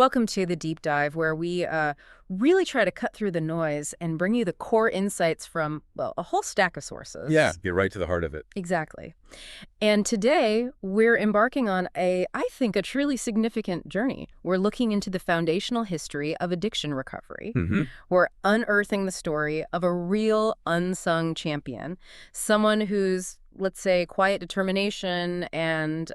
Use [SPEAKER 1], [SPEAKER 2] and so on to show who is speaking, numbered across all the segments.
[SPEAKER 1] Welcome to the deep dive where we really try to cut through the noise and bring you the core insights from, well, a whole stack of sources.
[SPEAKER 2] Yeah, get right to the heart of it.
[SPEAKER 1] Exactly. And today we're embarking on I think, a truly significant journey. We're looking into the foundational history of addiction recovery. We're unearthing the story of a real unsung champion, someone whose, let's say, quiet determination and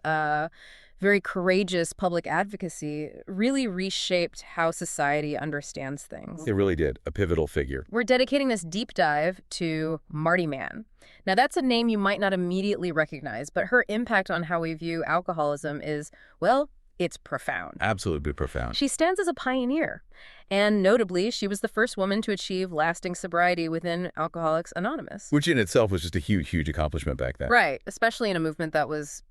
[SPEAKER 1] very courageous public advocacy really reshaped how society understands things.
[SPEAKER 2] It really did. A pivotal figure.
[SPEAKER 1] We're dedicating this deep dive to Marty Mann. Now, that's a name you might not immediately recognize, but her impact on how we view alcoholism is, well, it's profound.
[SPEAKER 2] Absolutely profound.
[SPEAKER 1] She stands as a pioneer. And notably, she was the first woman to achieve lasting sobriety within Alcoholics Anonymous.
[SPEAKER 2] Which in itself was just a huge, huge accomplishment back then.
[SPEAKER 1] Right, especially in a movement that was,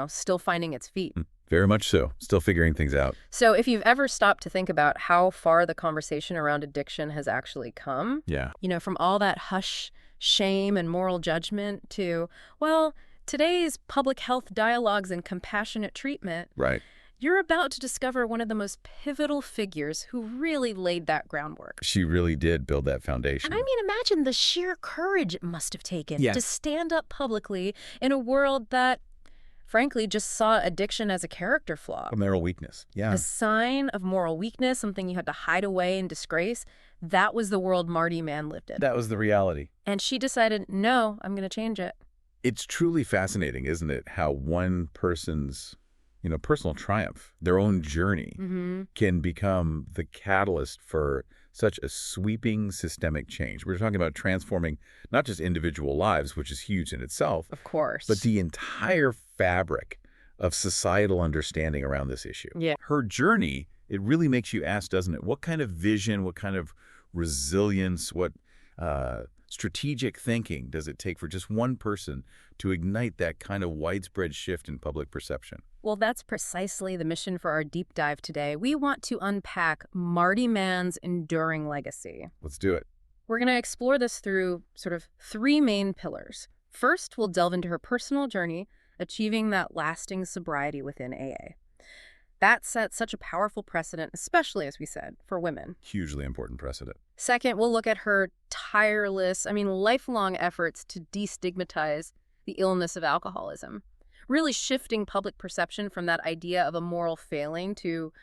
[SPEAKER 1] still finding its feet.
[SPEAKER 2] Very much so. Still figuring things out.
[SPEAKER 1] So if you've ever stopped to think about how far the conversation around addiction has actually come,
[SPEAKER 2] Yeah.
[SPEAKER 1] from all that hush, shame, and moral judgment to, well, today's public health dialogues and compassionate treatment,
[SPEAKER 2] Right.
[SPEAKER 1] you're about to discover one of the most pivotal figures who really laid that groundwork.
[SPEAKER 2] She really did build that foundation.
[SPEAKER 1] And I mean, imagine the sheer courage it must have taken
[SPEAKER 2] Yes.
[SPEAKER 1] to stand up publicly in a world that, frankly, just saw addiction as a character flaw.
[SPEAKER 2] A moral weakness. Yeah.
[SPEAKER 1] A sign of moral weakness, something you had to hide away in disgrace. That was the world Marty Mann lived in.
[SPEAKER 2] That was the reality.
[SPEAKER 1] And she decided, no, I'm going to change it.
[SPEAKER 2] It's truly fascinating, isn't it, how one person's personal triumph, their own journey, can become the catalyst for such a sweeping systemic change. We're talking about transforming not just individual lives, which is huge in itself,
[SPEAKER 1] Of course.
[SPEAKER 2] but the entire fabric of societal understanding around this issue.
[SPEAKER 1] Yeah.
[SPEAKER 2] Her journey, it really makes you ask, doesn't it? What kind of vision, what kind of resilience, what strategic thinking does it take for just one person to ignite that kind of widespread shift in public perception?
[SPEAKER 1] Well, that's precisely the mission for our deep dive today. We want to unpack Marty Mann's enduring legacy.
[SPEAKER 2] Let's do it.
[SPEAKER 1] We're going to explore this through sort of three main pillars. First, we'll delve into her personal journey, achieving that lasting sobriety within AA. That sets such a powerful precedent, especially, as we said, for women.
[SPEAKER 2] Hugely important precedent.
[SPEAKER 1] Second, we'll look at her tireless, lifelong efforts to destigmatize the illness of alcoholism, really shifting public perception from that idea of a moral failing to,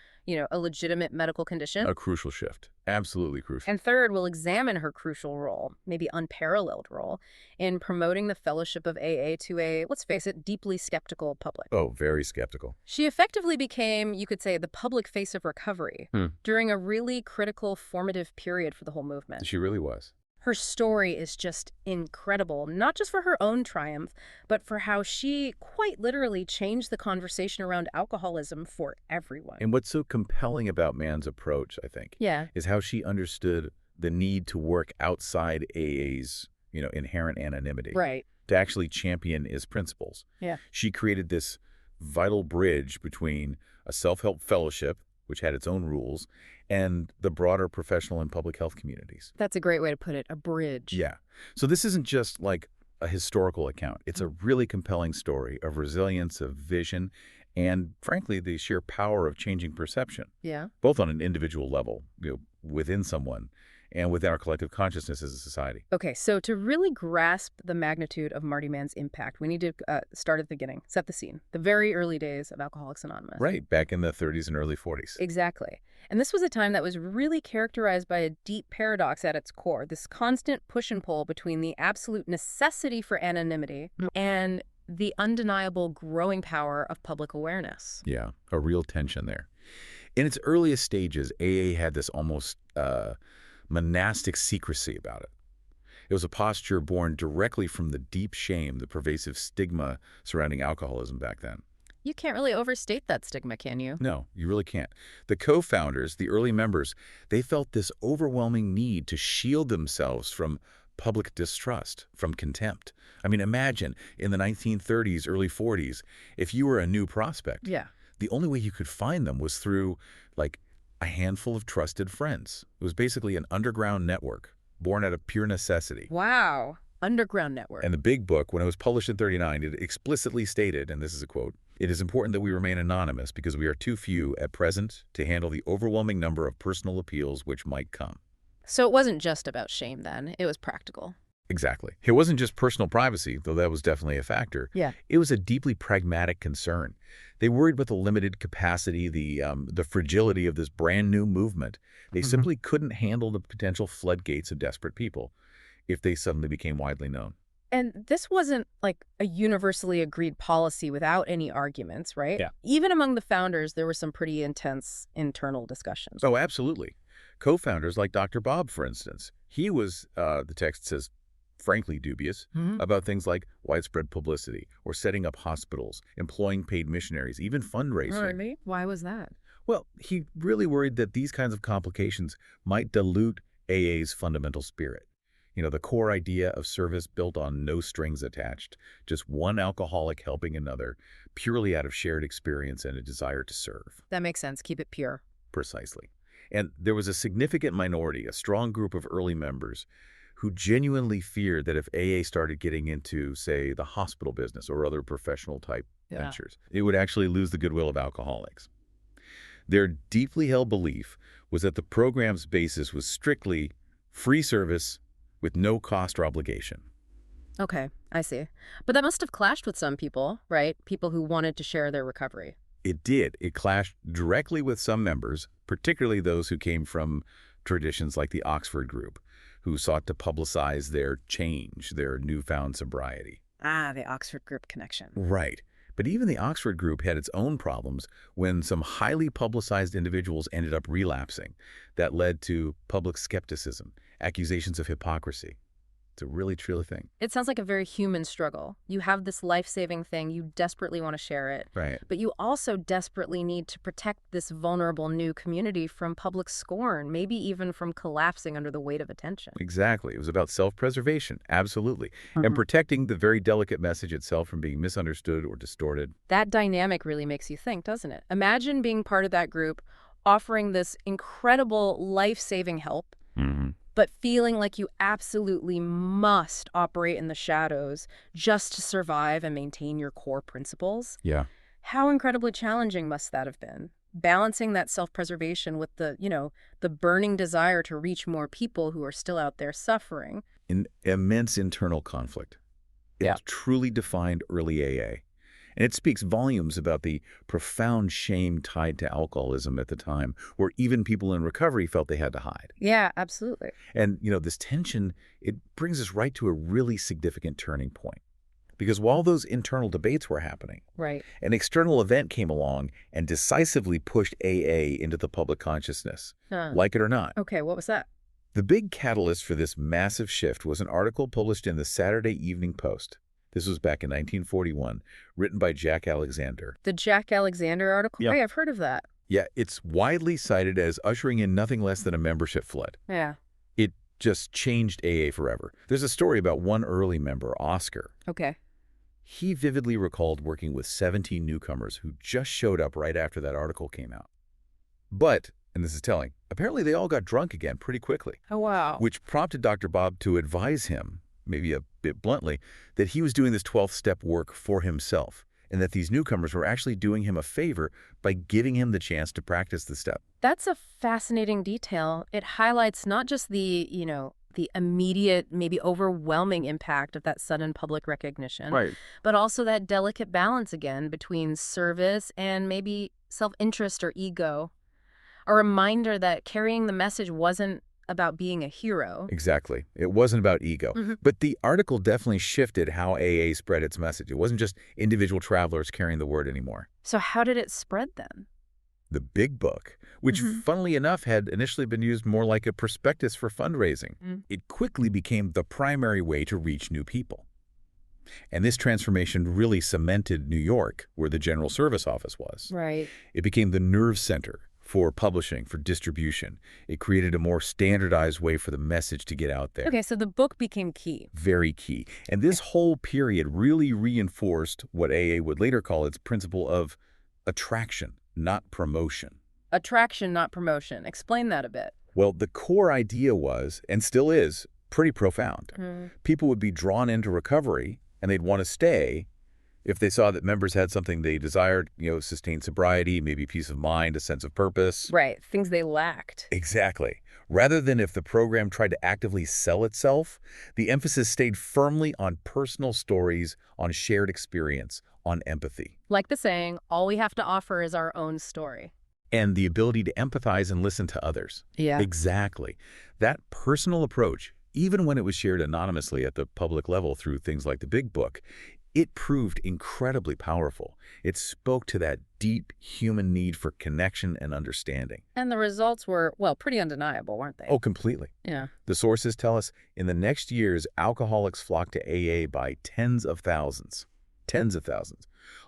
[SPEAKER 1] a legitimate medical condition.
[SPEAKER 2] A crucial shift. Absolutely crucial.
[SPEAKER 1] And third, we'll examine her crucial role, maybe unparalleled role, in promoting the fellowship of AA to a, let's face it, deeply skeptical public.
[SPEAKER 2] Oh, very skeptical.
[SPEAKER 1] She effectively became, you could say, the public face of recovery during a really critical, formative period for the whole movement.
[SPEAKER 2] She really was.
[SPEAKER 1] Her story is just incredible, not just for her own triumph, but for how she quite literally changed the conversation around alcoholism for everyone.
[SPEAKER 2] And what's so compelling about Mann's approach, I think, is how she understood the need to work outside AA's, inherent anonymity.
[SPEAKER 1] Right.
[SPEAKER 2] To actually champion its principles.
[SPEAKER 1] Yeah.
[SPEAKER 2] She created this vital bridge between a self-help fellowship, which had its own rules, and the broader professional and public health communities.
[SPEAKER 1] That's a great way to put it, a bridge.
[SPEAKER 2] Yeah. So this isn't just like a historical account. It's a really compelling story of resilience, of vision, and frankly, the sheer power of changing perception.
[SPEAKER 1] Yeah.
[SPEAKER 2] Both on an individual level, within someone, and within our collective consciousness as a society.
[SPEAKER 1] Okay, so to really grasp the magnitude of Marty Mann's impact, we need to start at the beginning, set the scene, the very early days of Alcoholics Anonymous.
[SPEAKER 2] Right, back in the 30s and early 40s.
[SPEAKER 1] Exactly. And this was a time that was really characterized by a deep paradox at its core, this constant push and pull between the absolute necessity for anonymity and the undeniable growing power of public awareness.
[SPEAKER 2] Yeah, a real tension there. In its earliest stages, AA had this almost monastic secrecy about it. It was a posture born directly from the deep shame, the pervasive stigma surrounding alcoholism back then.
[SPEAKER 1] You can't really overstate that stigma, can you?
[SPEAKER 2] No, you really can't. The co-founders, the early members, they felt this overwhelming need to shield themselves from public distrust, from contempt. Imagine in the 1930s, early 40s, if you were a new prospect, the only way you could find them was through, a handful of trusted friends. It was basically an underground network, born out of pure necessity.
[SPEAKER 1] Wow. Underground network.
[SPEAKER 2] And the big book, when it was published in 1939, it explicitly stated, and this is a quote, It is important that we remain anonymous because we are too few at present to handle the overwhelming number of personal appeals which might come.
[SPEAKER 1] So it wasn't just about shame then. It was practical.
[SPEAKER 2] Exactly. It wasn't just personal privacy, though that was definitely a factor.
[SPEAKER 1] Yeah.
[SPEAKER 2] It was a deeply pragmatic concern. They worried about the limited capacity, the fragility of this brand new movement. They simply couldn't handle the potential floodgates of desperate people if they suddenly became widely known.
[SPEAKER 1] And this wasn't like a universally agreed policy without any arguments, right?
[SPEAKER 2] Yeah.
[SPEAKER 1] Even among the founders, there were some pretty intense internal discussions.
[SPEAKER 2] Oh, absolutely. Co-founders like Dr. Bob, for instance, he was, the text says, frankly dubious about things like widespread publicity or setting up hospitals, employing paid missionaries, even fundraising.
[SPEAKER 1] Really? Why was that?
[SPEAKER 2] Well, he really worried that these kinds of complications might dilute AA's fundamental spirit. You know, the core idea of service built on no strings attached, just one alcoholic helping another, purely out of shared experience and a desire to serve.
[SPEAKER 1] That makes sense. Keep it pure.
[SPEAKER 2] Precisely. And there was a significant minority, a strong group of early members, who genuinely feared that if AA started getting into, say, the hospital business or other professional-type ventures, it would actually lose the goodwill of alcoholics. Their deeply held belief was that the program's basis was strictly free service with no cost or obligation.
[SPEAKER 1] Okay, I see. But that must have clashed with some people, right? People who wanted to share their recovery.
[SPEAKER 2] It did. It clashed directly with some members, particularly those who came from traditions like the Oxford Group, who sought to publicize their change, their newfound sobriety.
[SPEAKER 1] Ah, the Oxford Group connection.
[SPEAKER 2] Right. But even the Oxford Group had its own problems when some highly publicized individuals ended up relapsing. That led to public skepticism, accusations of hypocrisy. It's a really true thing.
[SPEAKER 1] It sounds like a very human struggle. You have this life-saving thing, you desperately want to share it.
[SPEAKER 2] Right.
[SPEAKER 1] But you also desperately need to protect this vulnerable new community from public scorn, maybe even from collapsing under the weight of attention.
[SPEAKER 2] Exactly. It was about self-preservation, absolutely. And protecting the very delicate message itself from being misunderstood or distorted.
[SPEAKER 1] That dynamic really makes you think, doesn't it? Imagine being part of that group, offering this incredible life-saving help, but feeling like you absolutely must operate in the shadows just to survive and maintain your core principles.
[SPEAKER 2] Yeah.
[SPEAKER 1] How incredibly challenging must that have been? Balancing that self-preservation with the burning desire to reach more people who are still out there suffering.
[SPEAKER 2] An immense internal conflict. It truly defined early AA. And it speaks volumes about the profound shame tied to alcoholism at the time, where even people in recovery felt they had to hide.
[SPEAKER 1] Yeah, absolutely.
[SPEAKER 2] And, this tension, it brings us right to a really significant turning point. Because while those internal debates were happening,
[SPEAKER 1] Right.
[SPEAKER 2] an external event came along and decisively pushed AA into the public consciousness, like it or not.
[SPEAKER 1] Okay, what was that?
[SPEAKER 2] The big catalyst for this massive shift was an article published in the Saturday Evening Post. This was back in 1941, written by Jack Alexander.
[SPEAKER 1] The Jack Alexander article?
[SPEAKER 2] Yeah.
[SPEAKER 1] Hey, I've heard of that.
[SPEAKER 2] Yeah, it's widely cited as ushering in nothing less than a membership flood.
[SPEAKER 1] Yeah.
[SPEAKER 2] It just changed AA forever. There's a story about one early member, Oscar.
[SPEAKER 1] Okay.
[SPEAKER 2] He vividly recalled working with 17 newcomers who just showed up right after that article came out. But, and this is telling, apparently they all got drunk again pretty quickly.
[SPEAKER 1] Oh, wow.
[SPEAKER 2] Which prompted Dr. Bob to advise him, maybe a bit bluntly, that he was doing this 12th step work for himself, and that these newcomers were actually doing him a favor by giving him the chance to practice the step.
[SPEAKER 1] That's a fascinating detail. It highlights not just the immediate, maybe overwhelming impact of that sudden public recognition,
[SPEAKER 2] Right.
[SPEAKER 1] but also that delicate balance again between service and maybe self-interest or ego. A reminder that carrying the message wasn't about being a hero.
[SPEAKER 2] Exactly. It wasn't about ego. But the article definitely shifted how AA spread its message. It wasn't just individual travelers carrying the word anymore.
[SPEAKER 1] So how did it spread then?
[SPEAKER 2] The Big Book, which funnily enough had initially been used more like a prospectus for fundraising, it quickly became the primary way to reach new people. And this transformation really cemented New York, where the General Service Office was.
[SPEAKER 1] Right.
[SPEAKER 2] It became the nerve center for publishing, for distribution. It created a more standardized way for the message to get out there.
[SPEAKER 1] Okay, so the book became key.
[SPEAKER 2] Very key. And this whole period really reinforced what AA would later call its principle of attraction, not promotion.
[SPEAKER 1] Attraction, not promotion. Explain that a bit.
[SPEAKER 2] Well, the core idea was, and still is, pretty profound. People would be drawn into recovery, and they'd want to stay If they saw that members had something they desired, sustained sobriety, maybe peace of mind, a sense of purpose.
[SPEAKER 1] Right, things they lacked.
[SPEAKER 2] Exactly. Rather than if the program tried to actively sell itself, the emphasis stayed firmly on personal stories, on shared experience, on empathy.
[SPEAKER 1] Like the saying, all we have to offer is our own story.
[SPEAKER 2] And the ability to empathize and listen to others.
[SPEAKER 1] Yeah.
[SPEAKER 2] Exactly. That personal approach, even when it was shared anonymously at the public level through things like the Big Book, it proved incredibly powerful. It spoke to that deep human need for connection and understanding.
[SPEAKER 1] And the results were, well, pretty undeniable, weren't they?
[SPEAKER 2] Oh, completely.
[SPEAKER 1] Yeah.
[SPEAKER 2] The sources tell us in the next years, alcoholics flocked to AA by tens of thousands,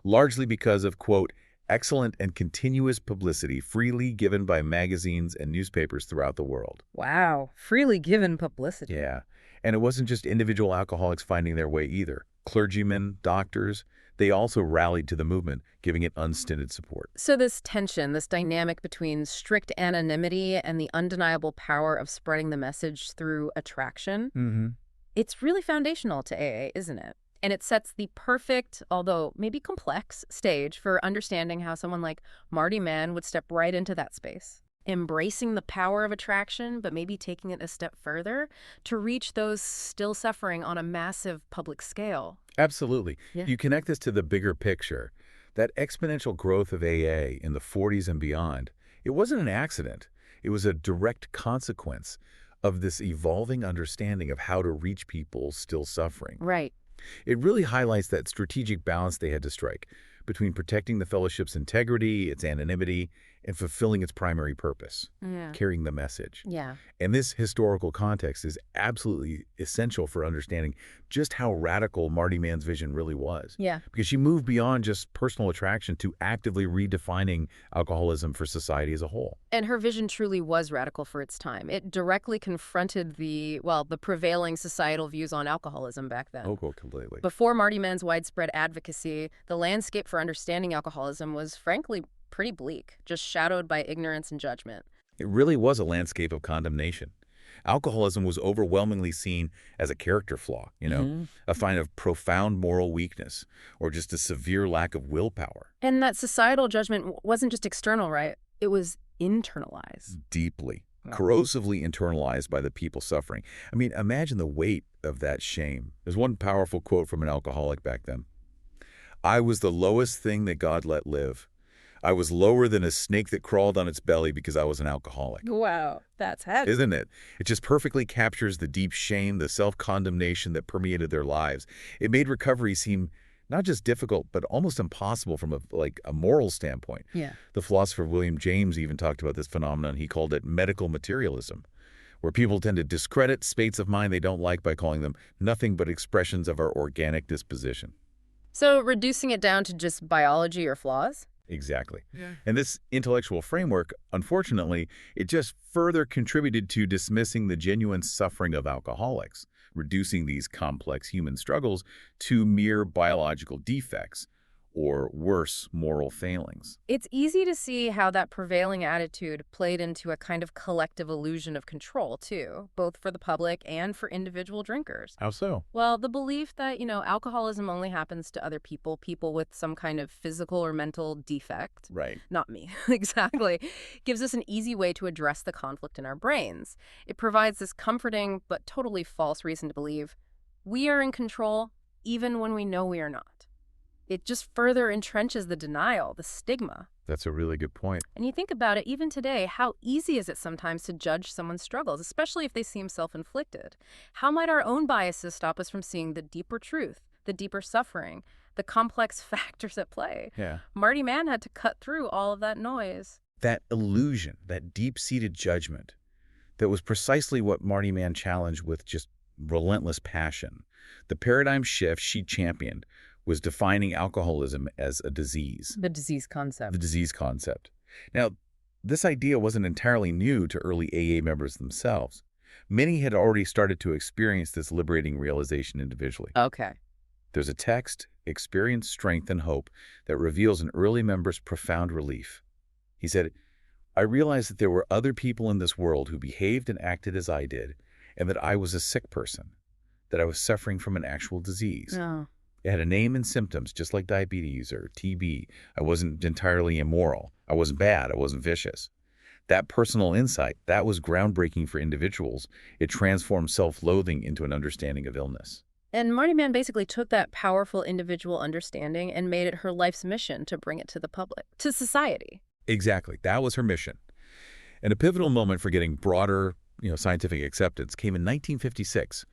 [SPEAKER 2] largely because of, quote, excellent and continuous publicity freely given by magazines and newspapers throughout the world.
[SPEAKER 1] Wow, freely given publicity.
[SPEAKER 2] Yeah, and it wasn't just individual alcoholics finding their way either. Clergymen, doctors, they also rallied to the movement, giving it unstinted support.
[SPEAKER 1] So this tension, this dynamic between strict anonymity and the undeniable power of spreading the message through attraction, it's really foundational to AA, isn't it? And it sets the perfect, although maybe complex, stage for understanding how someone like Marty Mann would step right into that space, embracing the power of attraction, but maybe taking it a step further to reach those still suffering on a massive public scale.
[SPEAKER 2] Absolutely.
[SPEAKER 1] Yeah.
[SPEAKER 2] You connect this to the bigger picture. That exponential growth of AA in the 40s and beyond, it wasn't an accident. It was a direct consequence of this evolving understanding of how to reach people still suffering.
[SPEAKER 1] Right.
[SPEAKER 2] It really highlights that strategic balance they had to strike between protecting the fellowship's integrity, its anonymity, and fulfilling its primary purpose, carrying the message.
[SPEAKER 1] Yeah.
[SPEAKER 2] And this historical context is absolutely essential for understanding just how radical Marty Mann's vision really was.
[SPEAKER 1] Yeah.
[SPEAKER 2] Because she moved beyond just personal attraction to actively redefining alcoholism for society as a whole.
[SPEAKER 1] And her vision truly was radical for its time. It directly confronted the prevailing societal views on alcoholism back then.
[SPEAKER 2] Oh, completely.
[SPEAKER 1] Before Marty Mann's widespread advocacy, the landscape for understanding alcoholism was frankly pretty bleak, just shadowed by ignorance and judgment.
[SPEAKER 2] It really was a landscape of condemnation. Alcoholism was overwhelmingly seen as a character flaw, a sign of profound moral weakness or just a severe lack of willpower.
[SPEAKER 1] And that societal judgment wasn't just external, right? It was internalized.
[SPEAKER 2] Deeply, corrosively internalized by the people suffering. I mean, imagine the weight of that shame. There's one powerful quote from an alcoholic back then. "I was the lowest thing that God let live. I was lower than a snake that crawled on its belly because I was an alcoholic."
[SPEAKER 1] Wow, that's heavy.
[SPEAKER 2] Isn't it? It just perfectly captures the deep shame, the self-condemnation that permeated their lives. It made recovery seem not just difficult, but almost impossible from a moral standpoint.
[SPEAKER 1] Yeah.
[SPEAKER 2] The philosopher William James even talked about this phenomenon. He called it medical materialism, where people tend to discredit states of mind they don't like by calling them nothing but expressions of our organic disposition.
[SPEAKER 1] So reducing it down to just biology or flaws?
[SPEAKER 2] Exactly.
[SPEAKER 1] Yeah.
[SPEAKER 2] And this intellectual framework, unfortunately, it just further contributed to dismissing the genuine suffering of alcoholics, reducing these complex human struggles to mere biological defects or worse, moral failings.
[SPEAKER 1] It's easy to see how that prevailing attitude played into a kind of collective illusion of control, too, both for the public and for individual drinkers.
[SPEAKER 2] How so?
[SPEAKER 1] Well, the belief that, alcoholism only happens to other people with some kind of physical or mental defect.
[SPEAKER 2] Right.
[SPEAKER 1] Not me. Exactly. Gives us an easy way to address the conflict in our brains. It provides this comforting but totally false reason to believe we are in control even when we know we are not. It just further entrenches the denial, the stigma.
[SPEAKER 2] That's a really good point.
[SPEAKER 1] And you think about it, even today, how easy is it sometimes to judge someone's struggles, especially if they seem self-inflicted? How might our own biases stop us from seeing the deeper truth, the deeper suffering, the complex factors at play?
[SPEAKER 2] Yeah.
[SPEAKER 1] Marty Mann had to cut through all of that noise.
[SPEAKER 2] That illusion, that deep-seated judgment, that was precisely what Marty Mann challenged with just relentless passion. The paradigm shift she championed was defining alcoholism as a disease.
[SPEAKER 1] The disease concept.
[SPEAKER 2] The disease concept. Now, this idea wasn't entirely new to early AA members themselves. Many had already started to experience this liberating realization individually.
[SPEAKER 1] Okay.
[SPEAKER 2] There's a text, Experience Strength and Hope, that reveals an early member's profound relief. He said, "I realized that there were other people in this world who behaved and acted as I did, and that I was a sick person, that I was suffering from an actual disease.
[SPEAKER 1] Oh.
[SPEAKER 2] It had a name and symptoms, just like diabetes or TB. I wasn't entirely immoral. I wasn't bad. I wasn't vicious. That personal insight, that was groundbreaking for individuals. It transformed self-loathing into an understanding of illness.
[SPEAKER 1] And Marty Mann basically took that powerful individual understanding and made it her life's mission to bring it to the public, to society.
[SPEAKER 2] Exactly. That was her mission. And a pivotal moment for getting broader, scientific acceptance came in 1956.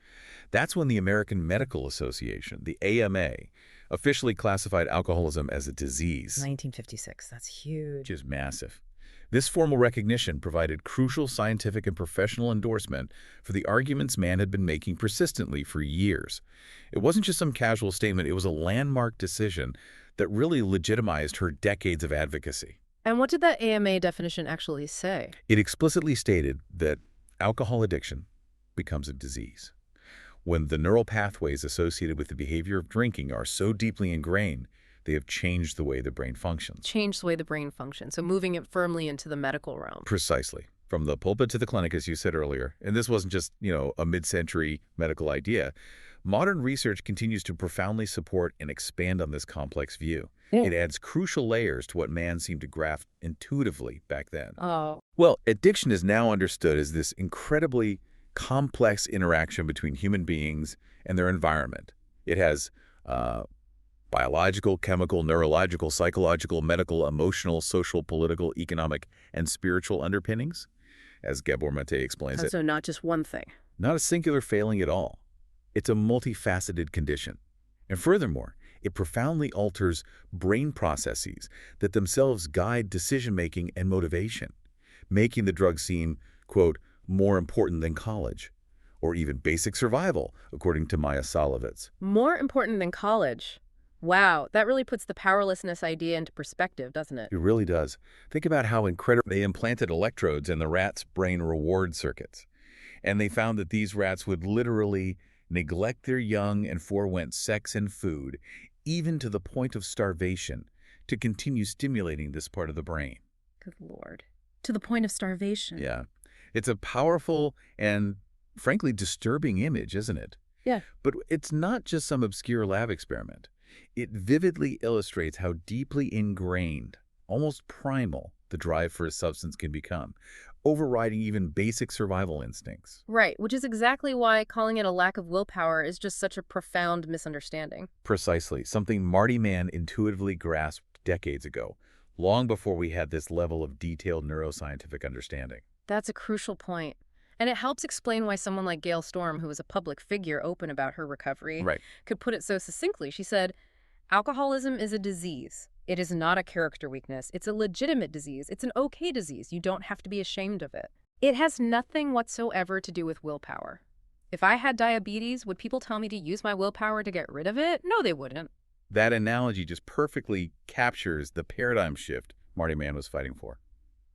[SPEAKER 2] That's when the American Medical Association, the AMA, officially classified alcoholism as a disease.
[SPEAKER 1] 1956, that's huge.
[SPEAKER 2] Which is massive. This formal recognition provided crucial scientific and professional endorsement for the arguments Mann had been making persistently for years. It wasn't just some casual statement, it was a landmark decision that really legitimized her decades of advocacy.
[SPEAKER 1] And what did that AMA definition actually say?
[SPEAKER 2] It explicitly stated that alcohol addiction becomes a disease when the neural pathways associated with the behavior of drinking are so deeply ingrained, they have changed the way the brain functions.
[SPEAKER 1] Changed the way the brain functions, so moving it firmly into the medical realm.
[SPEAKER 2] Precisely. From the pulpit to the clinic, as you said earlier, and this wasn't just, a mid-century medical idea. Modern research continues to profoundly support and expand on this complex view.
[SPEAKER 1] Yeah.
[SPEAKER 2] It adds crucial layers to what Mann seemed to grasp intuitively back then.
[SPEAKER 1] Oh.
[SPEAKER 2] Well, addiction is now understood as this incredibly complex interaction between human beings and their environment. It has biological, chemical, neurological, psychological, medical, emotional, social, political, economic, and spiritual underpinnings, as Gabor Mate explains it.
[SPEAKER 1] So not just one thing.
[SPEAKER 2] Not a singular failing at all. It's a multifaceted condition. And furthermore, it profoundly alters brain processes that themselves guide decision-making and motivation, making the drug seem, quote, more important than college, or even basic survival, according to Maya Salovitz.
[SPEAKER 1] More important than college. Wow, that really puts the powerlessness idea into perspective, doesn't it?
[SPEAKER 2] It really does. Think about how incredible. They implanted electrodes in the rats' brain reward circuits, and they found that these rats would literally neglect their young and forewent sex and food, even to the point of starvation, to continue stimulating this part of the brain.
[SPEAKER 1] Good Lord. To the point of starvation.
[SPEAKER 2] Yeah. It's a powerful and, frankly, disturbing image, isn't it?
[SPEAKER 1] Yeah.
[SPEAKER 2] But it's not just some obscure lab experiment. It vividly illustrates how deeply ingrained, almost primal, the drive for a substance can become, overriding even basic survival instincts.
[SPEAKER 1] Right, which is exactly why calling it a lack of willpower is just such a profound misunderstanding.
[SPEAKER 2] Precisely, something Marty Mann intuitively grasped decades ago, long before we had this level of detailed neuroscientific understanding.
[SPEAKER 1] That's a crucial point. And it helps explain why someone like Gail Storm, who was a public figure open about her recovery, could put it so succinctly. She said, "Alcoholism is a disease. It is not a character weakness. It's a legitimate disease. It's an okay disease. You don't have to be ashamed of it. It has nothing whatsoever to do with willpower. If I had diabetes, would people tell me to use my willpower to get rid of it? No, they wouldn't."
[SPEAKER 2] That analogy just perfectly captures the paradigm shift Marty Mann was fighting for.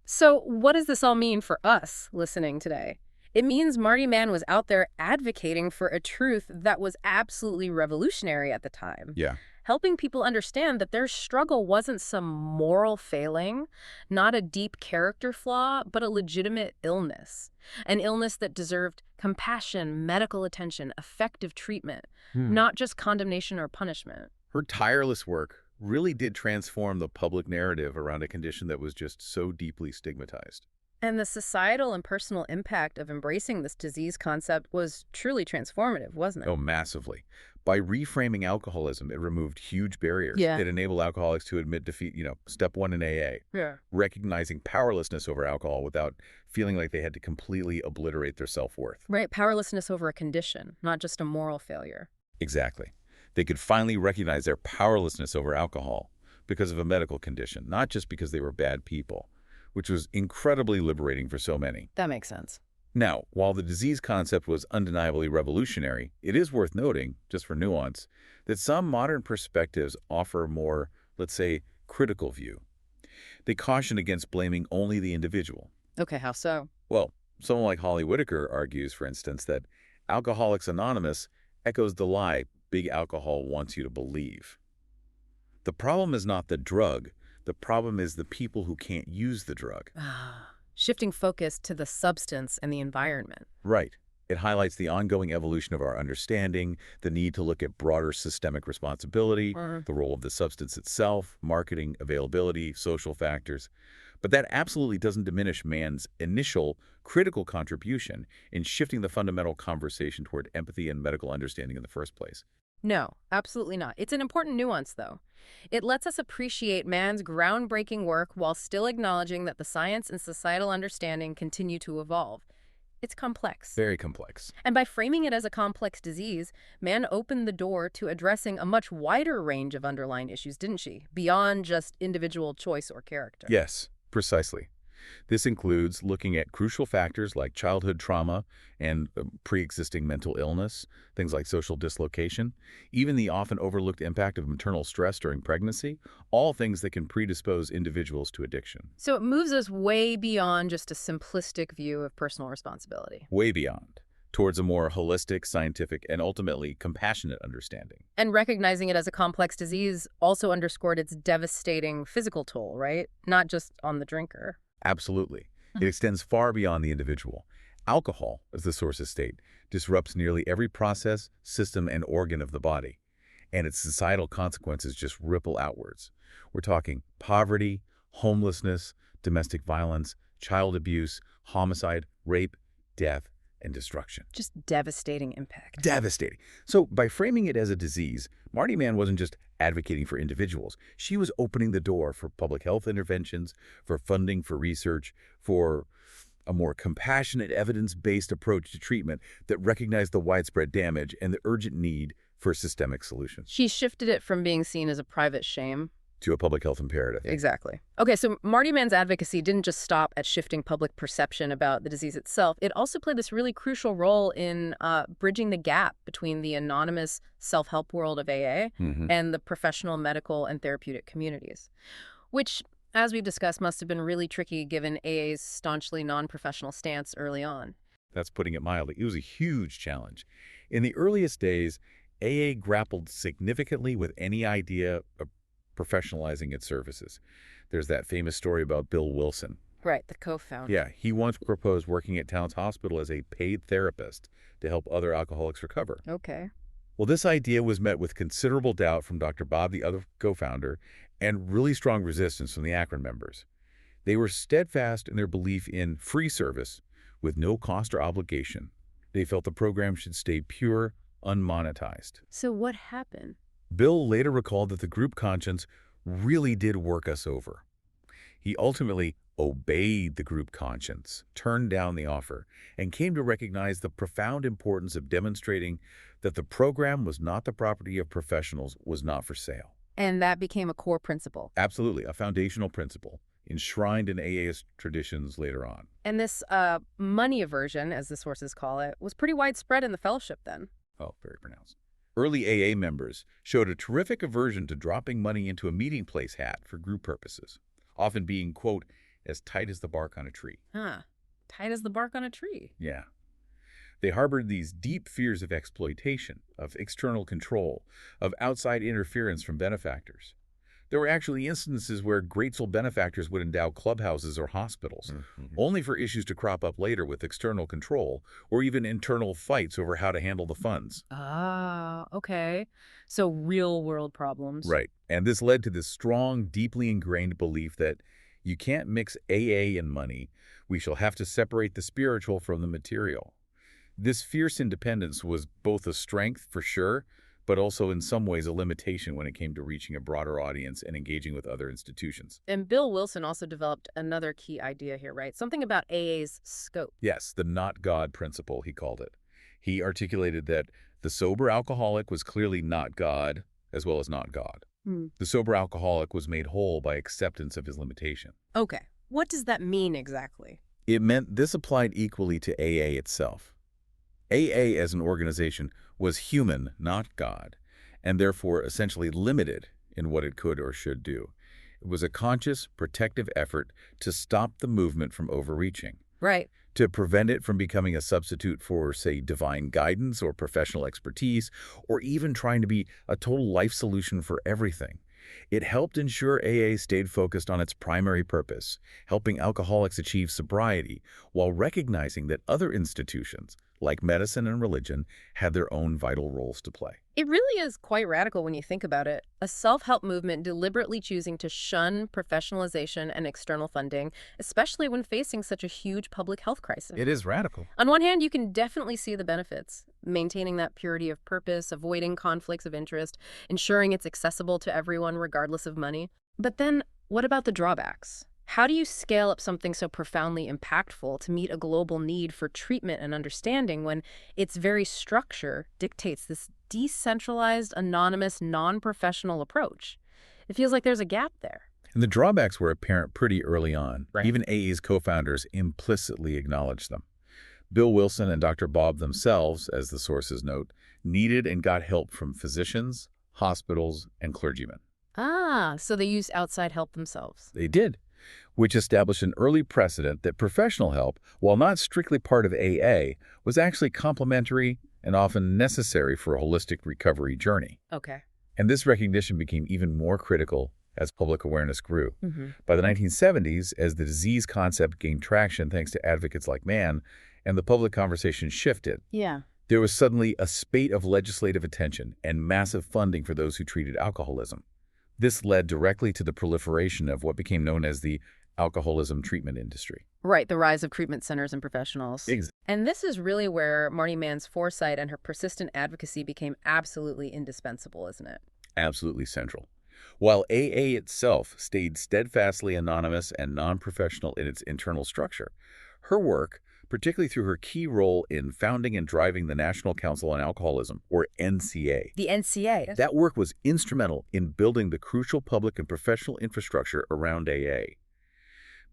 [SPEAKER 1] So what does this all mean for us listening today? It means Marty Mann was out there advocating for a truth that was absolutely revolutionary at the time.
[SPEAKER 2] Yeah.
[SPEAKER 1] Helping people understand that their struggle wasn't some moral failing, not a deep character flaw, but a legitimate illness. An illness that deserved compassion, medical attention, effective treatment, not just condemnation or punishment.
[SPEAKER 2] Her tireless work really did transform the public narrative around a condition that was just so deeply stigmatized.
[SPEAKER 1] And the societal and personal impact of embracing this disease concept was truly transformative, wasn't it?
[SPEAKER 2] Oh, massively. By reframing alcoholism, it removed huge barriers.
[SPEAKER 1] Yeah.
[SPEAKER 2] It enabled alcoholics to admit defeat, step one in AA.
[SPEAKER 1] Yeah.
[SPEAKER 2] Recognizing powerlessness over alcohol without feeling like they had to completely obliterate their self-worth.
[SPEAKER 1] Right, powerlessness over a condition, not just a moral failure.
[SPEAKER 2] Exactly. They could finally recognize their powerlessness over alcohol because of a medical condition, not just because they were bad people, which was incredibly liberating for so many.
[SPEAKER 1] That makes sense.
[SPEAKER 2] Now, while the disease concept was undeniably revolutionary, it is worth noting, just for nuance, that some modern perspectives offer a more, let's say, critical view. They caution against blaming only the individual.
[SPEAKER 1] Okay, how so?
[SPEAKER 2] Well, someone like Holly Whitaker argues, for instance, that Alcoholics Anonymous echoes the lie big alcohol wants you to believe. The problem is not the drug. The problem is the people who can't use the drug.
[SPEAKER 1] Shifting focus to the substance and the environment.
[SPEAKER 2] Right. It highlights the ongoing evolution of our understanding, the need to look at broader systemic responsibility, the role of the substance itself, marketing, availability, social factors. But that absolutely doesn't diminish Mann's initial critical contribution in shifting the fundamental conversation toward empathy and medical understanding in the first place.
[SPEAKER 1] No, absolutely not. It's an important nuance, though. It lets us appreciate Mann's groundbreaking work while still acknowledging that the science and societal understanding continue to evolve. It's complex.
[SPEAKER 2] Very complex.
[SPEAKER 1] And by framing it as a complex disease, Mann opened the door to addressing a much wider range of underlying issues, didn't she? Beyond just individual choice or character.
[SPEAKER 2] Yes, precisely. This includes looking at crucial factors like childhood trauma and pre-existing mental illness, things like social dislocation, even the often overlooked impact of maternal stress during pregnancy, all things that can predispose individuals to addiction.
[SPEAKER 1] So it moves us way beyond just a simplistic view of personal responsibility.
[SPEAKER 2] Way beyond, towards a more holistic, scientific, and ultimately compassionate understanding.
[SPEAKER 1] And recognizing it as a complex disease also underscored its devastating physical toll, right? Not just on the drinker.
[SPEAKER 2] Absolutely. It extends far beyond the individual. Alcohol, as the sources state, disrupts nearly every process, system, and organ of the body, and its societal consequences just ripple outwards. We're talking poverty, homelessness, domestic violence, child abuse, homicide, rape, death, and destruction.
[SPEAKER 1] Just devastating impact.
[SPEAKER 2] Devastating. So by framing it as a disease, Marty Mann wasn't just advocating for individuals. She was opening the door for public health interventions, for funding for research, for a more compassionate, evidence-based approach to treatment that recognized the widespread damage and the urgent need for systemic solutions.
[SPEAKER 1] She shifted it from being seen as a private shame
[SPEAKER 2] To a public health imperative.
[SPEAKER 1] Exactly. Okay, so Marty Mann's advocacy didn't just stop at shifting public perception about the disease itself. It also played this really crucial role in bridging the gap between the anonymous self-help world of AA and the professional, medical, and therapeutic communities, which, as we've discussed, must have been really tricky given AA's staunchly non-professional stance early on.
[SPEAKER 2] That's putting it mildly. It was a huge challenge. In the earliest days, AA grappled significantly with any idea of professionalizing its services. There's that famous story about Bill Wilson.
[SPEAKER 1] Right, the co-founder.
[SPEAKER 2] Yeah, he once proposed working at Towns Hospital as a paid therapist to help other alcoholics recover.
[SPEAKER 1] Okay.
[SPEAKER 2] Well, this idea was met with considerable doubt from Dr. Bob, the other co-founder, and really strong resistance from the Akron members. They were steadfast in their belief in free service with no cost or obligation. They felt the program should stay pure, unmonetized.
[SPEAKER 1] So what happened?
[SPEAKER 2] Bill later recalled that the group conscience really did work us over. He ultimately obeyed the group conscience, turned down the offer, and came to recognize the profound importance of demonstrating that the program was not the property of professionals, was not for sale.
[SPEAKER 1] And that became a core principle.
[SPEAKER 2] Absolutely, a foundational principle, enshrined in AA's traditions later on.
[SPEAKER 1] And this money aversion, as the sources call it, was pretty widespread in the fellowship then.
[SPEAKER 2] Oh, very pronounced. Early AA members showed a terrific aversion to dropping money into a meeting place hat for group purposes, often being, quote, as tight as the bark on a tree.
[SPEAKER 1] Huh. Tight as the bark on a tree.
[SPEAKER 2] Yeah. They harbored these deep fears of exploitation, of external control, of outside interference from benefactors. There were actually instances where grateful benefactors would endow clubhouses or hospitals, only for issues to crop up later with external control or even internal fights over how to handle the funds.
[SPEAKER 1] Ah, okay. So real-world problems.
[SPEAKER 2] Right. And this led to this strong, deeply ingrained belief that you can't mix AA and money. We shall have to separate the spiritual from the material. This fierce independence was both a strength, for sure, but also in some ways a limitation when it came to reaching a broader audience and engaging with other institutions.
[SPEAKER 1] And Bill Wilson also developed another key idea here, right? Something about AA's scope.
[SPEAKER 2] Yes, the not God principle, he called it. He articulated that the sober alcoholic was clearly not God, as well as not God. The sober alcoholic was made whole by acceptance of his limitation.
[SPEAKER 1] Okay. What does that mean exactly?
[SPEAKER 2] It meant this applied equally to AA itself. AA as an organization was human, not God, and therefore essentially limited in what it could or should do. It was a conscious, protective effort to stop the movement from overreaching.
[SPEAKER 1] Right.
[SPEAKER 2] To prevent it from becoming a substitute for, say, divine guidance or professional expertise, or even trying to be a total life solution for everything. It helped ensure AA stayed focused on its primary purpose, helping alcoholics achieve sobriety, while recognizing that other institutions, like medicine and religion, had their own vital roles to play.
[SPEAKER 1] It really is quite radical when you think about it. A self-help movement deliberately choosing to shun professionalization and external funding, especially when facing such a huge public health crisis.
[SPEAKER 2] It is radical.
[SPEAKER 1] On one hand, you can definitely see the benefits, maintaining that purity of purpose, avoiding conflicts of interest, ensuring it's accessible to everyone regardless of money. But then, what about the drawbacks? How do you scale up something so profoundly impactful to meet a global need for treatment and understanding when its very structure dictates this decentralized, anonymous, non-professional approach? It feels like there's a gap there.
[SPEAKER 2] And the drawbacks were apparent pretty early on.
[SPEAKER 1] Right.
[SPEAKER 2] Even AA's co-founders implicitly acknowledged them. Bill Wilson and Dr. Bob themselves, as the sources note, needed and got help from physicians, hospitals, and clergymen.
[SPEAKER 1] Ah, so they used outside help themselves.
[SPEAKER 2] They did, which established an early precedent that professional help, while not strictly part of AA, was actually complementary and often necessary for a holistic recovery journey.
[SPEAKER 1] Okay.
[SPEAKER 2] And this recognition became even more critical as public awareness grew.
[SPEAKER 1] Mm-hmm.
[SPEAKER 2] By the 1970s, as the disease concept gained traction thanks to advocates like Mann, and the public conversation shifted,
[SPEAKER 1] Yeah.
[SPEAKER 2] there was suddenly a spate of legislative attention and massive funding for those who treated alcoholism. This led directly to the proliferation of what became known as the alcoholism treatment industry.
[SPEAKER 1] Right, the rise of treatment centers and professionals.
[SPEAKER 2] Exactly.
[SPEAKER 1] And this is really where Marty Mann's foresight and her persistent advocacy became absolutely indispensable, isn't it?
[SPEAKER 2] Absolutely central. While AA itself stayed steadfastly anonymous and non-professional in its internal structure, her work, particularly through her key role in founding and driving the National Council on Alcoholism, or NCA.
[SPEAKER 1] The NCA.
[SPEAKER 2] That work was instrumental in building the crucial public and professional infrastructure around AA.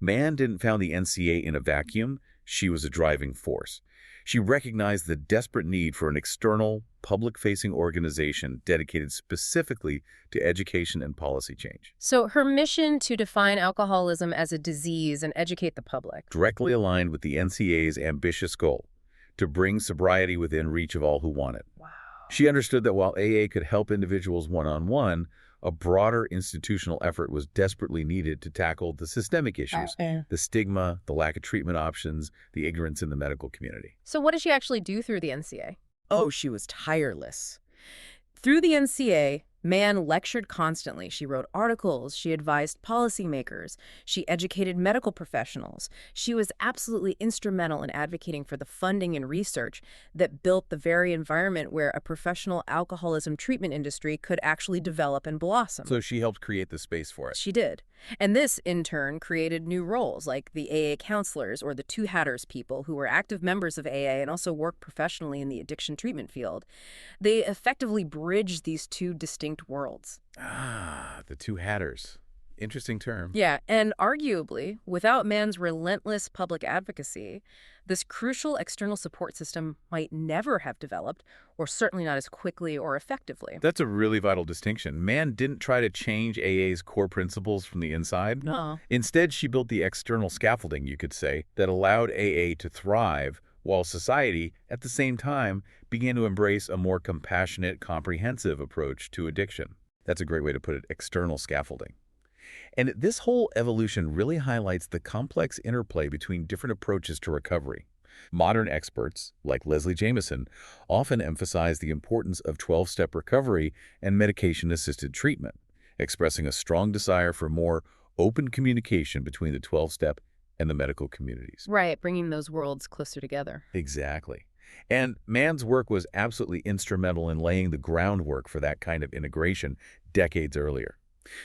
[SPEAKER 2] Mann didn't found the NCA in a vacuum. She was a driving force. She recognized the desperate need for an external, public-facing organization dedicated specifically to education and policy change.
[SPEAKER 1] So her mission to define alcoholism as a disease and educate the public.
[SPEAKER 2] Directly aligned with the NCA's ambitious goal, to bring sobriety within reach of all who want it.
[SPEAKER 1] Wow.
[SPEAKER 2] She understood that while AA could help individuals one-on-one, a broader institutional effort was desperately needed to tackle the systemic issues, the stigma, the lack of treatment options, the ignorance in the medical community.
[SPEAKER 1] So what did she actually do through the NCA? Oh, she was tireless. Through the NCA, Mann lectured constantly. She wrote articles. She advised policymakers. She educated medical professionals. She was absolutely instrumental in advocating for the funding and research that built the very environment where a professional alcoholism treatment industry could actually develop and blossom.
[SPEAKER 2] So she helped create the space for it.
[SPEAKER 1] She did. And this, in turn, created new roles like the AA counselors or the Two Hatters people who were active members of AA and also worked professionally in the addiction treatment field. They effectively bridged these two distinct worlds.
[SPEAKER 2] Ah, the Two Hatters. Interesting term.
[SPEAKER 1] Yeah, and arguably, without Mann's relentless public advocacy, this crucial external support system might never have developed, or certainly not as quickly or effectively.
[SPEAKER 2] That's a really vital distinction. Mann didn't try to change AA's core principles from the inside.
[SPEAKER 1] No.
[SPEAKER 2] Instead, she built the external scaffolding, you could say, that allowed AA to thrive, while society, at the same time, began to embrace a more compassionate, comprehensive approach to addiction. That's a great way to put it, external scaffolding. And this whole evolution really highlights the complex interplay between different approaches to recovery. Modern experts, like Leslie Jamison, often emphasize the importance of 12-step recovery and medication-assisted treatment, expressing a strong desire for more open communication between the 12-step and the medical communities.
[SPEAKER 1] Right, bringing those worlds closer together.
[SPEAKER 2] Exactly. And Mann's work was absolutely instrumental in laying the groundwork for that kind of integration decades earlier.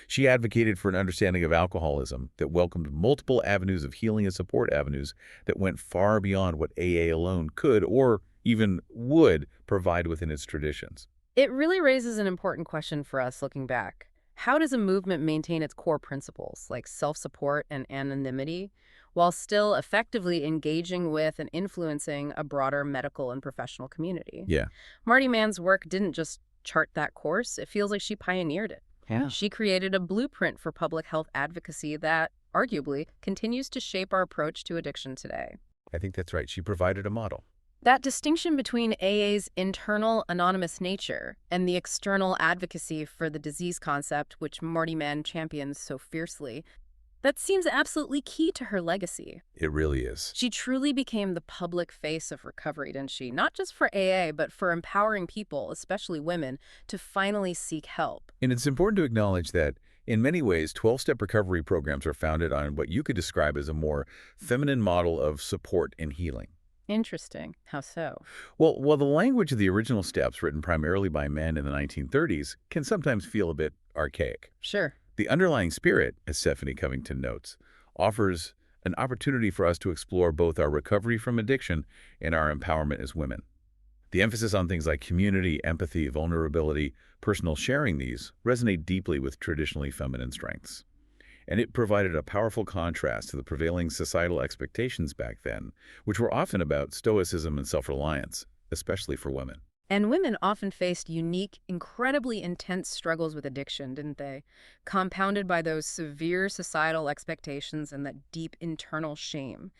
[SPEAKER 2] She advocated for an understanding of alcoholism that welcomed multiple avenues of healing and support avenues that went far beyond what AA alone could or even would provide within its traditions.
[SPEAKER 1] It really raises an important question for us looking back. How does a movement maintain its core principles, like self-support and anonymity, while still effectively engaging with and influencing a broader medical and professional community?
[SPEAKER 2] Yeah.
[SPEAKER 1] Marty Mann's work didn't just chart that course. It feels like she pioneered it.
[SPEAKER 2] Yeah.
[SPEAKER 1] She created a blueprint for public health advocacy that, arguably, continues to shape our approach to addiction today.
[SPEAKER 2] I think that's right. She provided a model.
[SPEAKER 1] That distinction between AA's internal anonymous nature and the external advocacy for the disease concept, which Marty Mann champions so fiercely, That seems absolutely key to her legacy.
[SPEAKER 2] It really is.
[SPEAKER 1] She truly became the public face of recovery, didn't she? Not just for AA, but for empowering people, especially women, to finally seek help.
[SPEAKER 2] And it's important to acknowledge that, in many ways, 12-step recovery programs are founded on what you could describe as a more feminine model of support and healing.
[SPEAKER 1] Interesting. How so?
[SPEAKER 2] Well, while the language of the original steps, written primarily by men in the 1930s, can sometimes feel a bit archaic,
[SPEAKER 1] Sure.
[SPEAKER 2] the underlying spirit, as Stephanie Covington notes, offers an opportunity for us to explore both our recovery from addiction and our empowerment as women. The emphasis on things like community, empathy, vulnerability, personal sharing these resonate deeply with traditionally feminine strengths. And it provided a powerful contrast to the prevailing societal expectations back then, which were often about stoicism and self-reliance, especially for women.
[SPEAKER 1] And women often faced unique, incredibly intense struggles with addiction, didn't they? Compounded by those severe societal expectations and that deep internal shame.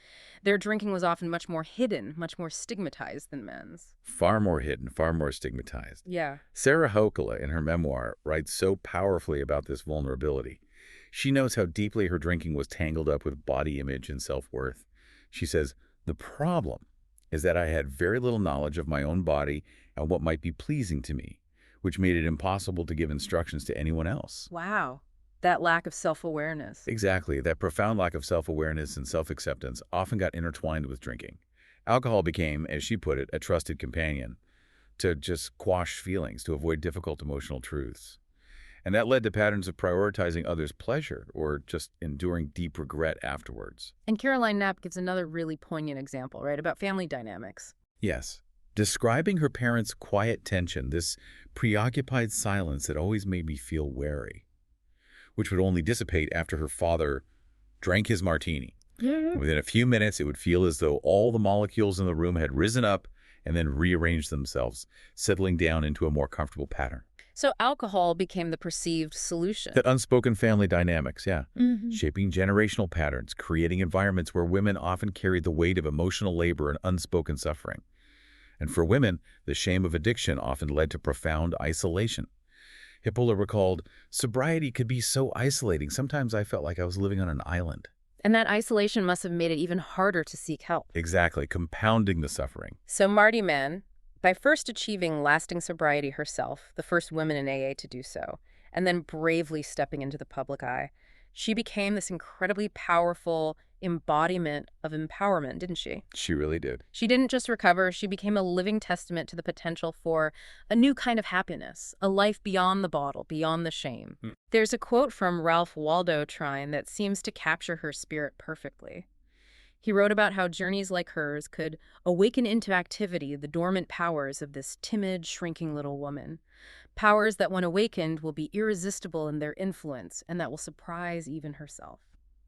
[SPEAKER 1] Their drinking was often much more hidden, much more stigmatized than men's.
[SPEAKER 2] Far more hidden, far more stigmatized.
[SPEAKER 1] Yeah.
[SPEAKER 2] Sarah Hokola, in her memoir, writes so powerfully about this vulnerability. She knows how deeply her drinking was tangled up with body image and self-worth. She says, "The problem is that I had very little knowledge of my own body and what might be pleasing to me, which made it impossible to give instructions to anyone else."
[SPEAKER 1] Wow. That lack of self-awareness.
[SPEAKER 2] Exactly. That profound lack of self-awareness and self-acceptance often got intertwined with drinking. Alcohol became, as she put it, a trusted companion to just quash feelings, to avoid difficult emotional truths. And that led to patterns of prioritizing others' pleasure or just enduring deep regret afterwards.
[SPEAKER 1] And Caroline Knapp gives another really poignant example, right, about family dynamics.
[SPEAKER 2] Yes. Describing her parents' quiet tension, this preoccupied silence that always made me feel wary, which would only dissipate after her father drank his martini.
[SPEAKER 1] Yeah.
[SPEAKER 2] Within a few minutes, it would feel as though all the molecules in the room had risen up and then rearranged themselves, settling down into a more comfortable pattern.
[SPEAKER 1] So alcohol became the perceived solution.
[SPEAKER 2] That unspoken family dynamics, yeah.
[SPEAKER 1] Mm-hmm.
[SPEAKER 2] Shaping generational patterns, creating environments where women often carried the weight of emotional labor and unspoken suffering. And for women, the shame of addiction often led to profound isolation. Hippola recalled, "Sobriety could be so isolating. Sometimes I felt like I was living on an island."
[SPEAKER 1] And that isolation must have made it even harder to seek help.
[SPEAKER 2] Exactly, compounding the suffering.
[SPEAKER 1] So Marty Mann, by first achieving lasting sobriety herself, the first woman in AA to do so, and then bravely stepping into the public eye, she became this incredibly powerful embodiment of empowerment, didn't she?
[SPEAKER 2] She really did.
[SPEAKER 1] She didn't just recover, she became a living testament to the potential for a new kind of happiness, a life beyond the bottle, beyond the shame. There's a quote from Ralph Waldo Trine that seems to capture her spirit perfectly. He wrote about how journeys like hers could awaken into activity the dormant powers of this timid, shrinking little woman. Powers that, when awakened, will be irresistible in their influence and that will surprise even herself.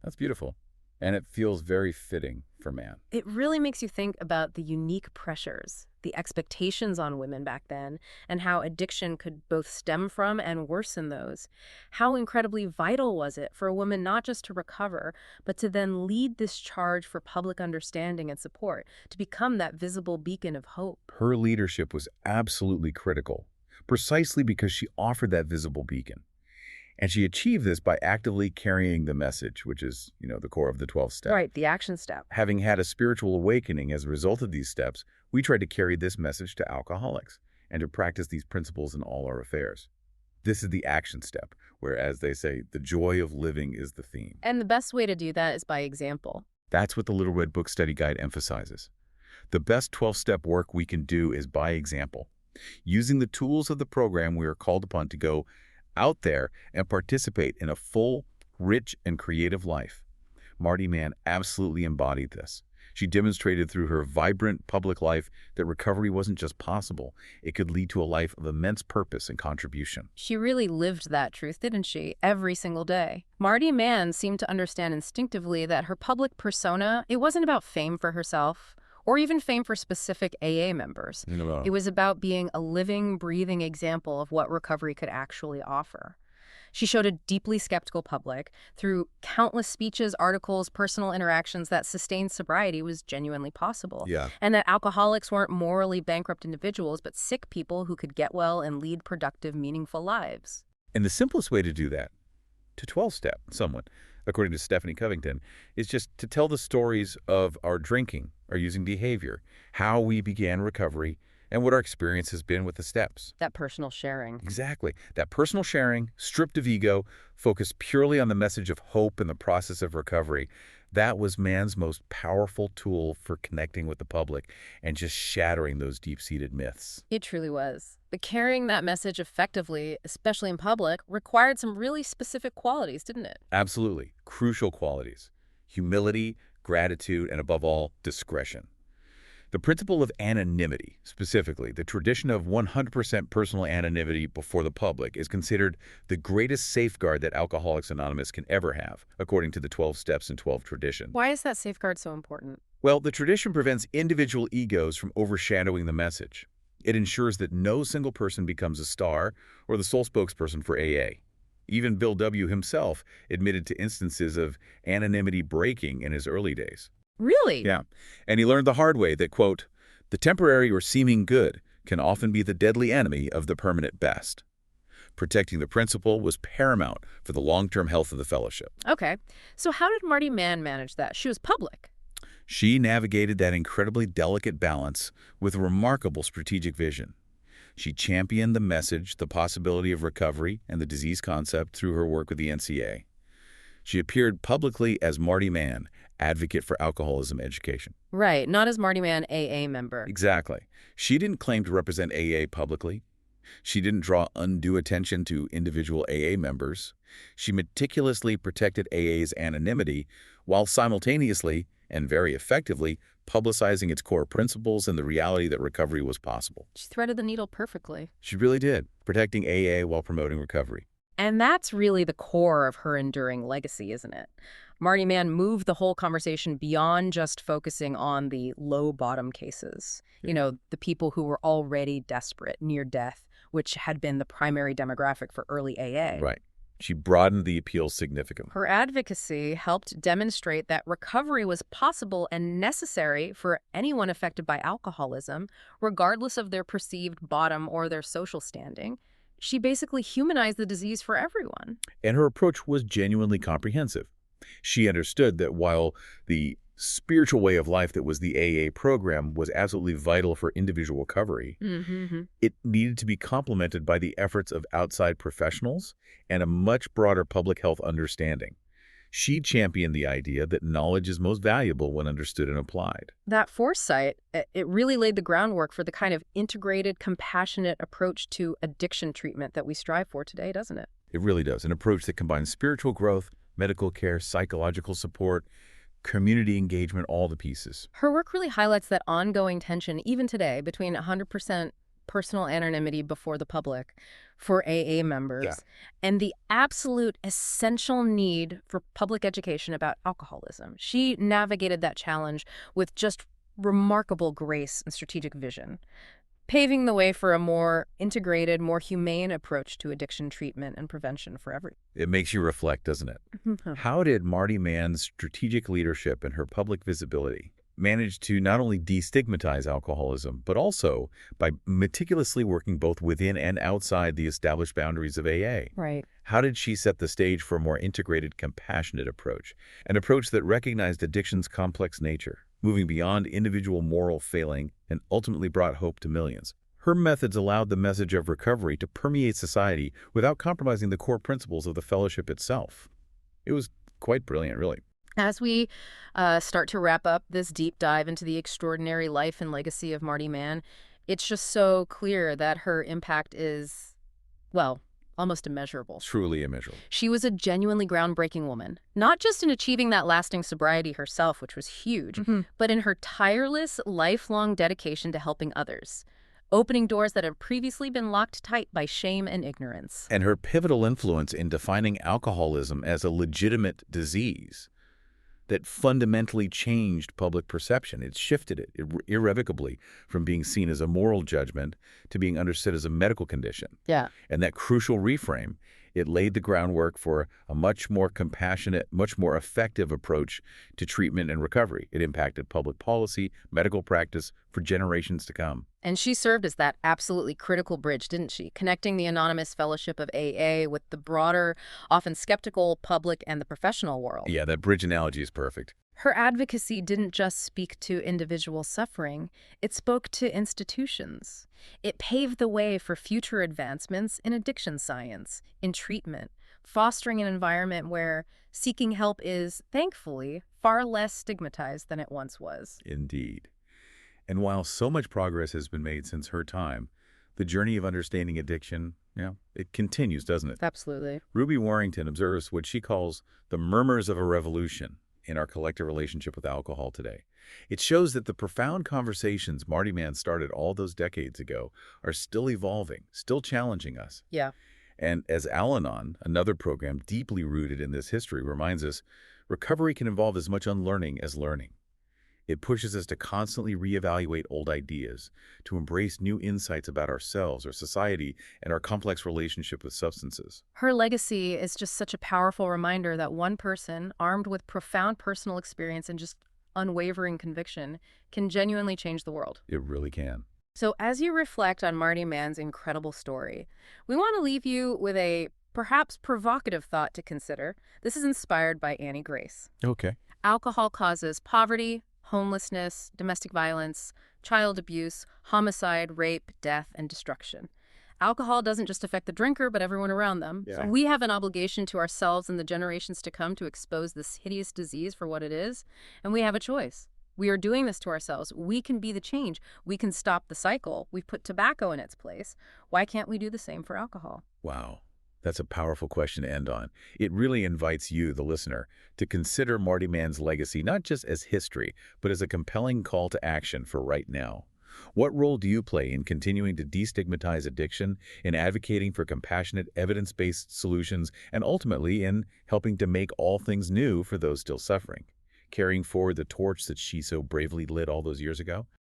[SPEAKER 2] That's beautiful. And it feels very fitting for Mann.
[SPEAKER 1] It really makes you think about the unique pressures, the expectations on women back then, and how addiction could both stem from and worsen those. How incredibly vital was it for a woman not just to recover, but to then lead this charge for public understanding and support, to become that visible beacon of hope?
[SPEAKER 2] Her leadership was absolutely critical, precisely because she offered that visible beacon. And she achieved this by actively carrying the message, which is, the core of the 12 steps.
[SPEAKER 1] Right, the action step.
[SPEAKER 2] Having had a spiritual awakening as a result of these steps, we tried to carry this message to alcoholics and to practice these principles in all our affairs. This is the action step, where, as they say, the joy of living is the theme.
[SPEAKER 1] And the best way to do that is by example.
[SPEAKER 2] That's what the Little Red Book Study Guide emphasizes. The best 12-step work we can do is by example. Using the tools of the program, we are called upon to go out there and participate in a full, rich, and creative life. Marty Mann absolutely embodied this. She demonstrated through her vibrant public life that recovery wasn't just possible, it could lead to a life of immense purpose and contribution.
[SPEAKER 1] She really lived that truth, didn't she? Every single day. Marty Mann seemed to understand instinctively that her public persona, it wasn't about fame for herself, or even fame for specific AA members. It was about being a living, breathing example of what recovery could actually offer. She showed a deeply skeptical public through countless speeches, articles, personal interactions that sustained sobriety was genuinely possible.
[SPEAKER 2] Yeah.
[SPEAKER 1] And that alcoholics weren't morally bankrupt individuals, but sick people who could get well and lead productive, meaningful lives.
[SPEAKER 2] And the simplest way to do that, to 12-step someone, according to Stephanie Covington, is just to tell the stories of our drinking, our using behavior, how we began recovery, and what our experience has been with the steps.
[SPEAKER 1] That personal sharing.
[SPEAKER 2] Exactly. That personal sharing, stripped of ego, focused purely on the message of hope in the process of recovery. That was Mann's most powerful tool for connecting with the public and just shattering those deep-seated myths.
[SPEAKER 1] It truly was. But carrying that message effectively, especially in public, required some really specific qualities, didn't it?
[SPEAKER 2] Absolutely. Crucial qualities. Humility, gratitude, and above all, discretion. The principle of anonymity, specifically, the tradition of 100% personal anonymity before the public, is considered the greatest safeguard that Alcoholics Anonymous can ever have, according to the 12 Steps and 12 Tradition.
[SPEAKER 1] Why is that safeguard so important?
[SPEAKER 2] Well, the tradition prevents individual egos from overshadowing the message. It ensures that no single person becomes a star or the sole spokesperson for AA. Even Bill W. himself admitted to instances of anonymity breaking in his early days.
[SPEAKER 1] Really?
[SPEAKER 2] Yeah. And he learned the hard way that, quote, the temporary or seeming good can often be the deadly enemy of the permanent best. Protecting the principle was paramount for the long-term health of the fellowship.
[SPEAKER 1] Okay. So how did Marty Mann manage that? She was public.
[SPEAKER 2] She navigated that incredibly delicate balance with a remarkable strategic vision. She championed the message, the possibility of recovery, and the disease concept through her work with the NCA. She appeared publicly as Marty Mann, advocate for alcoholism education.
[SPEAKER 1] Right, not as Marty Mann, AA member.
[SPEAKER 2] Exactly. She didn't claim to represent AA publicly. She didn't draw undue attention to individual AA members. She meticulously protected AA's anonymity while simultaneously, and very effectively, publicizing its core principles and the reality that recovery was possible.
[SPEAKER 1] She threaded the needle perfectly.
[SPEAKER 2] She really did, protecting AA while promoting recovery.
[SPEAKER 1] And that's really the core of her enduring legacy, isn't it? Marty Mann moved the whole conversation beyond just focusing on the low-bottom cases.
[SPEAKER 2] Yeah.
[SPEAKER 1] You know, the people who were already desperate, near death, which had been the primary demographic for early AA.
[SPEAKER 2] Right. She broadened the appeal significantly.
[SPEAKER 1] Her advocacy helped demonstrate that recovery was possible and necessary for anyone affected by alcoholism, regardless of their perceived bottom or their social standing. She basically humanized the disease for everyone.
[SPEAKER 2] And her approach was genuinely comprehensive. She understood that while the spiritual way of life that was the AA program was absolutely vital for individual recovery, it needed to be complemented by the efforts of outside professionals and a much broader public health understanding. She championed the idea that knowledge is most valuable when understood and applied.
[SPEAKER 1] That foresight, it really laid the groundwork for the kind of integrated, compassionate approach to addiction treatment that we strive for today, doesn't it?
[SPEAKER 2] It really does. An approach that combines spiritual growth, medical care, psychological support, community engagement, all the pieces.
[SPEAKER 1] Her work really highlights that ongoing tension, even today, between 100% personal anonymity before the public for AA members and the absolute essential need for public education about alcoholism. She navigated that challenge with just remarkable grace and strategic vision, paving the way for a more integrated, more humane approach to addiction treatment and prevention for everyone.
[SPEAKER 2] It makes you reflect, doesn't it? How did Marty Mann's strategic leadership and her public visibility manage to not only destigmatize alcoholism, but also by meticulously working both within and outside the established boundaries of AA?
[SPEAKER 1] Right.
[SPEAKER 2] How did she set the stage for a more integrated, compassionate approach, an approach that recognized addiction's complex nature, moving beyond individual moral failing and ultimately brought hope to millions? Her methods allowed the message of recovery to permeate society without compromising the core principles of the fellowship itself. It was quite brilliant, really.
[SPEAKER 1] As we start to wrap up this deep dive into the extraordinary life and legacy of Marty Mann, it's just so clear that her impact is, well, almost immeasurable.
[SPEAKER 2] Truly immeasurable.
[SPEAKER 1] She was a genuinely groundbreaking woman, not just in achieving that lasting sobriety herself, which was huge, but in her tireless, lifelong dedication to helping others, opening doors that had previously been locked tight by shame and ignorance.
[SPEAKER 2] And her pivotal influence in defining alcoholism as a legitimate disease that fundamentally changed public perception. It shifted it irrevocably from being seen as a moral judgment to being understood as a medical condition.
[SPEAKER 1] Yeah.
[SPEAKER 2] And that crucial reframe, it laid the groundwork for a much more compassionate, much more effective approach to treatment and recovery. It impacted public policy, medical practice for generations to come.
[SPEAKER 1] And she served as that absolutely critical bridge, didn't she? Connecting the anonymous fellowship of AA with the broader, often skeptical public and the professional world.
[SPEAKER 2] Yeah, that bridge analogy is perfect.
[SPEAKER 1] Her advocacy didn't just speak to individual suffering, it spoke to institutions. It paved the way for future advancements in addiction science, in treatment, fostering an environment where seeking help is, thankfully, far less stigmatized than it once was.
[SPEAKER 2] Indeed. And while so much progress has been made since her time, the journey of understanding addiction, it continues, doesn't it?
[SPEAKER 1] Absolutely.
[SPEAKER 2] Ruby Warrington observes what she calls the murmurs of a revolution in our collective relationship with alcohol today. It shows that the profound conversations Marty Mann started all those decades ago are still evolving, still challenging us.
[SPEAKER 1] Yeah.
[SPEAKER 2] And as Al-Anon, another program deeply rooted in this history, reminds us, recovery can involve as much unlearning as learning. It pushes us to constantly reevaluate old ideas, to embrace new insights about ourselves, our society, and our complex relationship with substances.
[SPEAKER 1] Her legacy is just such a powerful reminder that one person, armed with profound personal experience and just unwavering conviction, can genuinely change the world.
[SPEAKER 2] It really can.
[SPEAKER 1] So as you reflect on Marty Mann's incredible story, we want to leave you with a perhaps provocative thought to consider. This is inspired by Annie Grace.
[SPEAKER 2] Okay.
[SPEAKER 1] Alcohol causes poverty, homelessness, domestic violence, child abuse, homicide, rape, death, and destruction. Alcohol doesn't just affect the drinker, but everyone around them.
[SPEAKER 2] Yeah.
[SPEAKER 1] So we have an obligation to ourselves and the generations to come to expose this hideous disease for what it is, and we have a choice. We are doing this to ourselves. We can be the change. We can stop the cycle. We've put tobacco in its place. Why can't we do the same for alcohol?
[SPEAKER 2] Wow. That's a powerful question to end on. It really invites you, the listener, to consider Marty Mann's legacy not just as history, but as a compelling call to action for right now. What role do you play in continuing to destigmatize addiction, in advocating for compassionate, evidence-based solutions, and ultimately in helping to make all things new for those still suffering? Carrying forward the torch that she so bravely lit all those years ago?